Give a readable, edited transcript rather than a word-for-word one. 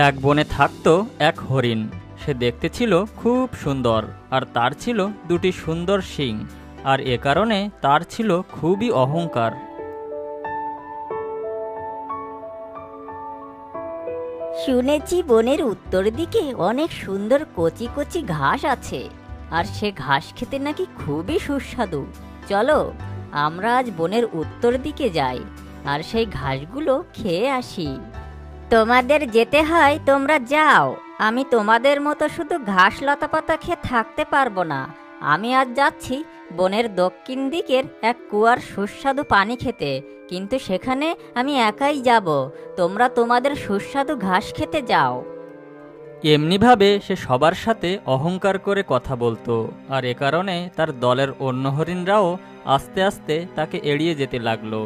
এক বনে থাকতো এক হরিণ। সে দেখতে ছিল খুব সুন্দর, আর তার ছিল দুটি সুন্দর শিং, আর এ কারণে তার ছিল খুবই অহংকার। শুনেছি বনের উত্তর দিকে অনেক সুন্দর কচি কচি ঘাস আছে, আর সে ঘাস খেতে নাকি খুবই সুস্বাদু। চলো আমরা আজ বনের উত্তর দিকে যাই, আর সেই ঘাসগুলো খেয়ে আসি। তোমাদের যেতে হয় তোমরা যাও, আমি তোমাদের মতো শুধু ঘাস লতাপাতা খেয়ে থাকতে পারবো না। আমি আজ যাচ্ছি বনের দক্ষিণ দিকের এক কুয়ার সুস্বাদু পানি খেতে, কিন্তু সেখানে আমি একাই যাব। তোমরা তোমাদের সুস্বাদু ঘাস খেতে যাও। এমনিভাবে সে সবার সাথে অহংকার করে কথা বলতো, আর এ কারণে তার দলের অন্য হরিণরাও আস্তে আস্তে তাকে এড়িয়ে যেতে লাগলো।